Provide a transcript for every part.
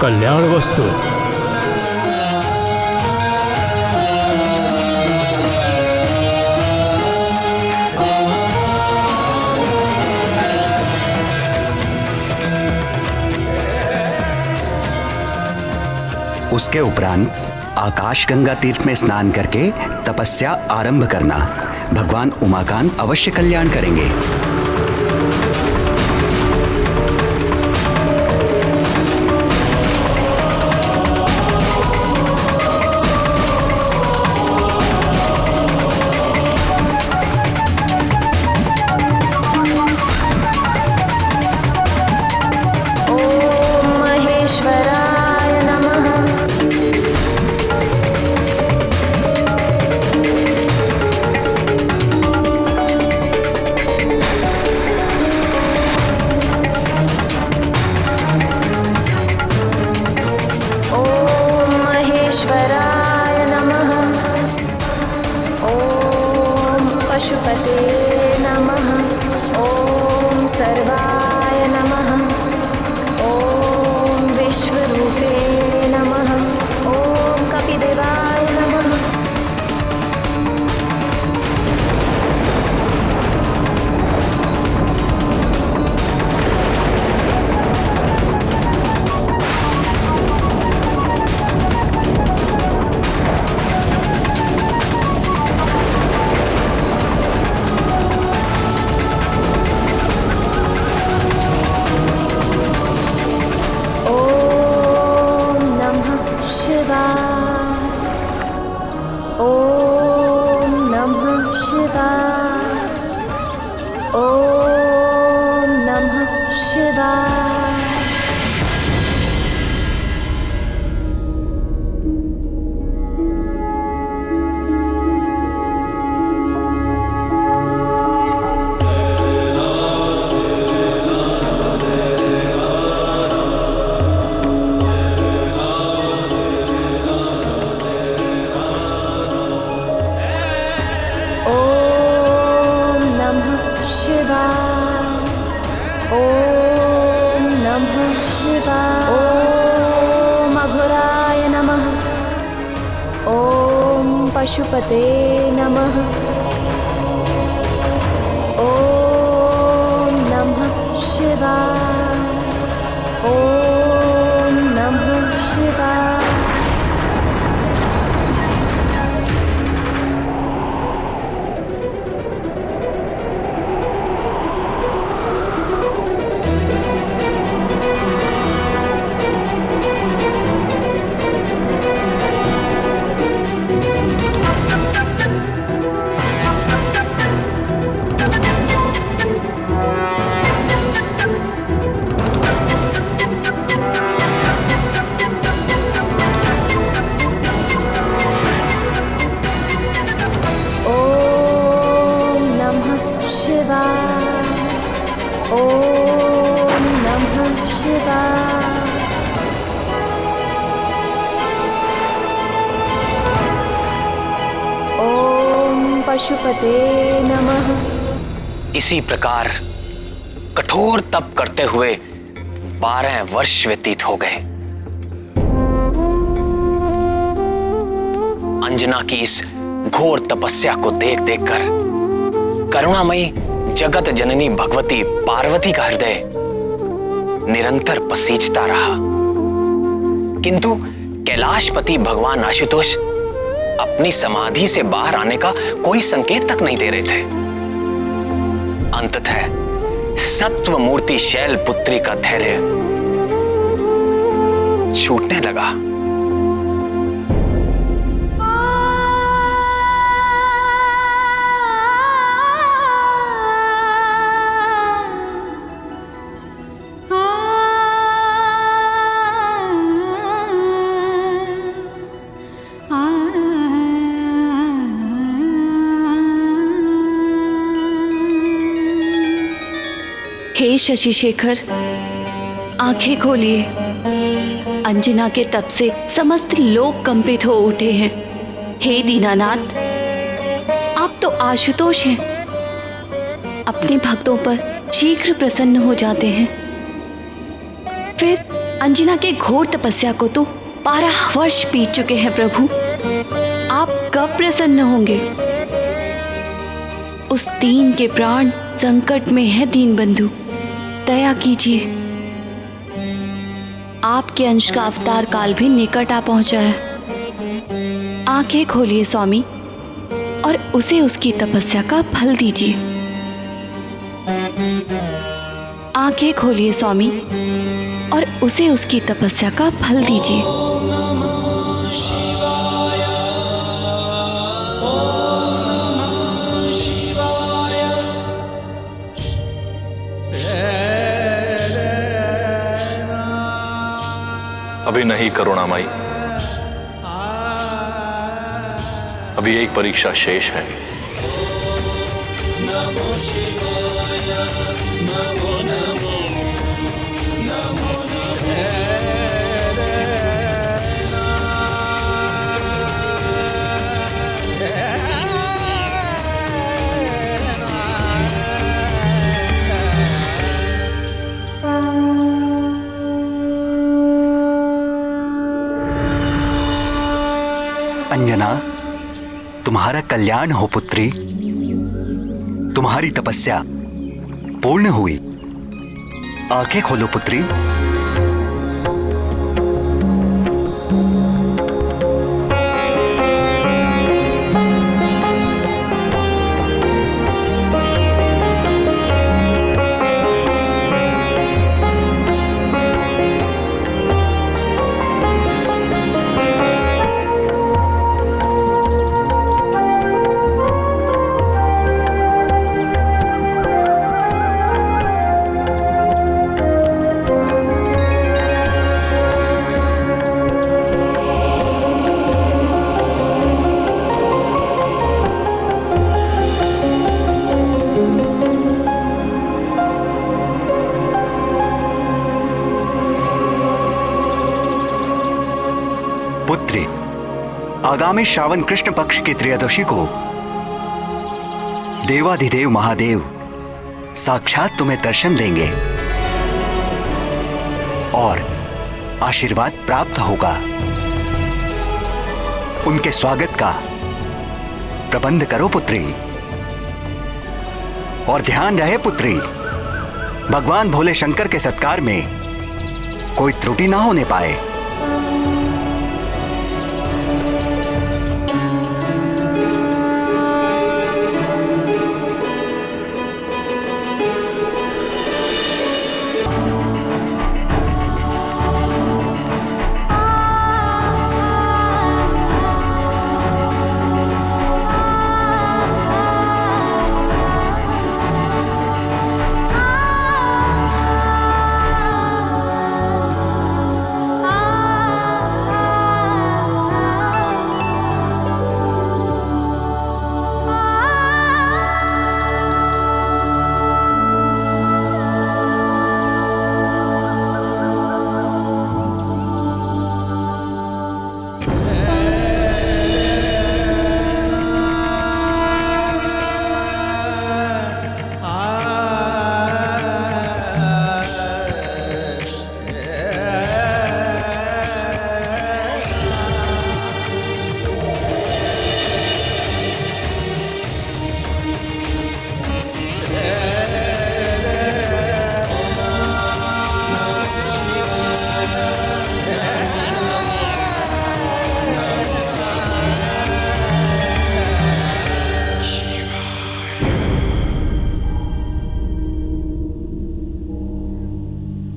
कल्याण वस्तु। उसके उपरांत आकाश गंगा तीर्थ में स्नान करके तपस्या आरंभ करना। भगवान उमाकांत अवश्य कल्याण करेंगे। पशुपते नमः। ॐ सर्वाय नमः। ॐ विश्वरूपे नमः। ॐ कपिदेवाय नमः। पशुपते नमः। ॐ नमः शिवाय। ॐ नमः शिवाय। पशुपते नमः। इसी प्रकार कठोर तप करते हुए 12 वर्ष व्यतीत हो गए। अंजना की इस घोर तपस्या को देख देखकर करुणामयी जगत जननी भगवती पार्वती का हृदय निरंतर पसीजता रहा, किंतु कैलाशपति भगवान आशुतोष अपनी समाधि से बाहर आने का कोई संकेत तक नहीं दे रहे थे। अंततः सत्व मूर्ति शैलपुत्री का धैर्य छूटने लगा। हे शशि शेखर, आंखें खोलिए। अंजना के तप से समस्त लोग कंपित हो उठे हैं। हे दीनानाथ, आप तो आशुतोष हैं, अपने भक्तों पर शीघ्र प्रसन्न हो जाते हैं। फिर अंजना के घोर तपस्या को तो 12 वर्ष बीत चुके हैं प्रभु। आप कब प्रसन्न होंगे? उस दीन के प्राण संकट में है दीन बंधु, दया कीजिए। आपके अंश का अवतार काल भी निकट आ पहुंचा है। आंखें खोलिए स्वामी और उसे उसकी तपस्या का फल दीजिए। आंखें खोलिए स्वामी और उसे उसकी तपस्या का फल दीजिए। अभी नहीं करुणामयी, अभी एक परीक्षा शेष है। अंजना, तुम्हारा कल्याण हो पुत्री। तुम्हारी तपस्या पूर्ण हुई। आंखें खोलो पुत्री। पुत्री, आगामी श्रावण कृष्ण पक्ष की त्रयोदशी को देवाधिदेव महादेव साक्षात तुम्हें दर्शन देंगे और आशीर्वाद प्राप्त होगा। उनके स्वागत का प्रबंध करो पुत्री। और ध्यान रहे पुत्री, भगवान भोले शंकर के सत्कार में कोई त्रुटि ना होने पाए।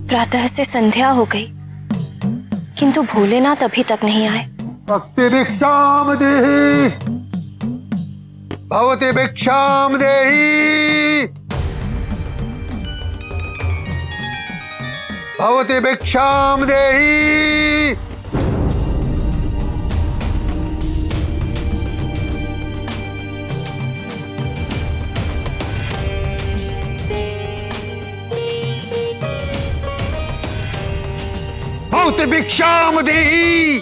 प्रातः से संध्या हो गई, किंतु भोलेनाथ अभी तक नहीं आए। भक्ति भिक्षाम देहि, भवति भिक्षाम देहि, भवति भिक्षाम देहि। भवति भिक्षाम देहि।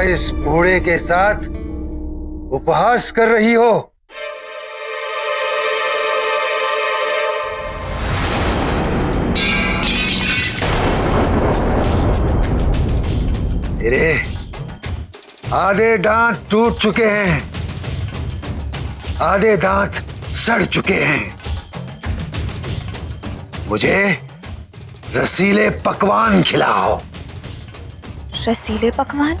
इस बूढ़े के साथ उपहास कर रही हो? तेरे आधे दांत टूट चुके हैं, आधे दांत सड़ चुके हैं। मुझे रसीले पकवान खिलाओ। रसीले पकवान?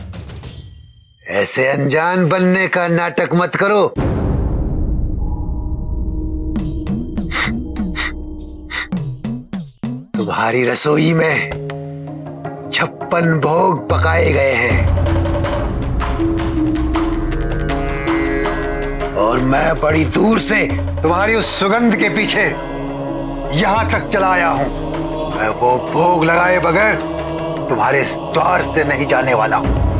ऐसे अनजान बनने का नाटक मत करो। तुम्हारी रसोई में 56 भोग पकाए गए हैं और मैं बड़ी दूर से तुम्हारी उस सुगंध के पीछे यहां तक चला आया हूं। मैं वो भोग लगाए बगैर तुम्हारे इस द्वार से नहीं जाने वाला हूं।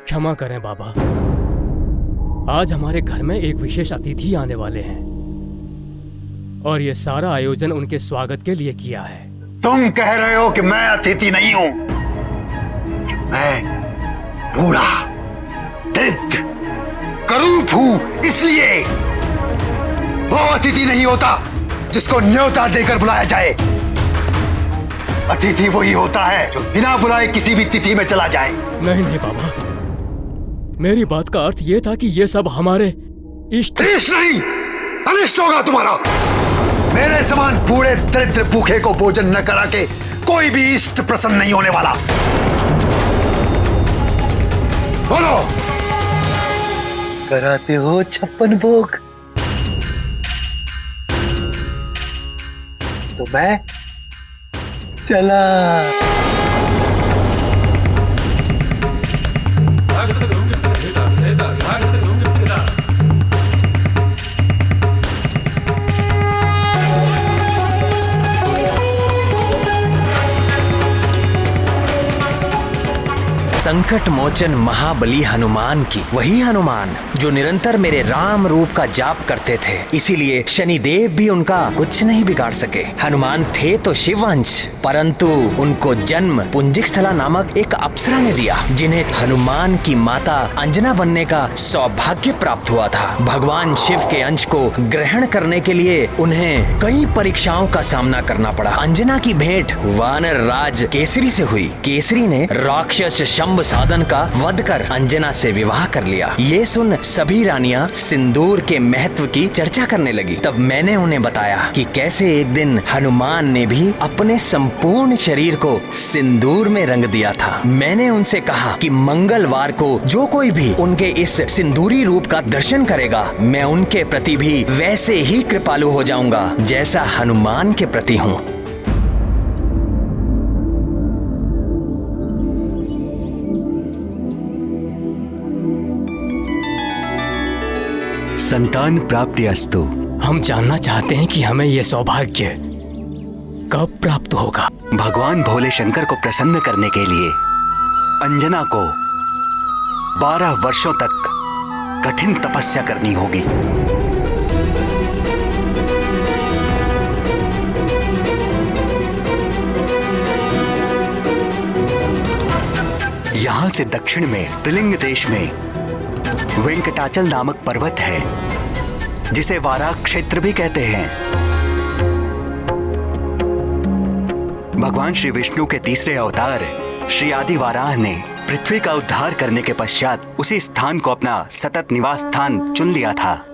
क्षमा करें बाबा, आज हमारे घर में एक विशेष अतिथि आने वाले हैं और ये सारा आयोजन उनके स्वागत के लिए किया है। तुम कह रहे हो कि मैं अतिथि नहीं हूं? मैं बूढ़ा दरिद्र करूप हूं, इसलिए वो अतिथि नहीं होता जिसको न्योता देकर बुलाया जाए। अतिथि वही होता है जो बिना बुलाए किसी भी तिथि में चला जाए। नहीं नहीं बाबा, मेरी बात का अर्थ ये था कि ये सब हमारे इष्ट नहीं, अनिष्ट होगा तुम्हारा। मेरे समान बूढ़े दरिद्र भूखे को भोजन न करा के कोई भी इष्ट प्रसन्न नहीं होने वाला। बोलो, कराते हो 56 भोग? तो मैं चला। संकट मोचन महाबली हनुमान की, वही हनुमान जो निरंतर मेरे राम रूप का जाप करते थे, इसीलिए शनिदेव भी उनका कुछ नहीं बिगाड़ सके। हनुमान थे तो शिववंश, परंतु उनको जन्म पुंजिक स्थला नामक एक अप्सरा ने दिया, जिन्हें हनुमान की माता अंजना बनने का सौभाग्य प्राप्त हुआ था। भगवान शिव के अंश को ग्रहण करने के लिए उन्हें कई परीक्षाओं का सामना करना पड़ा। अंजना की भेंट वानर राज केसरी से हुई। केसरी ने राक्षस शंभ साधन का वध कर अंजना से विवाह कर लिया। ये सुन सभी रानियां सिंदूर के महत्व की चर्चा करने लगी। तब मैंने उन्हें बताया कि कैसे एक दिन हनुमान ने भी अपने संपूर्ण शरीर को सिंदूर में रंग दिया था। मैंने उनसे कहा कि मंगलवार को जो कोई भी उनके इस सिंदूरी रूप का दर्शन करेगा, मैं उनके प्रति भी वैसे ही कृपालु हो जाऊंगा जैसा हनुमान के प्रति हूँ। संतान प्राप्ति अस्तु। हम जानना चाहते हैं कि हमें यह सौभाग्य कब प्राप्त होगा। भगवान भोले शंकर को प्रसन्न करने के लिए अंजना को 12 वर्षों तक कठिन तपस्या करनी होगी। यहां से दक्षिण में त्रिलिंग देश में वेंकटाचल नामक पर्वत है, जिसे वाराह क्षेत्र भी कहते हैं। भगवान श्री विष्णु के तीसरे अवतार श्री आदि वाराह ने पृथ्वी का उद्धार करने के पश्चात उसी स्थान को अपना सतत निवास स्थान चुन लिया था।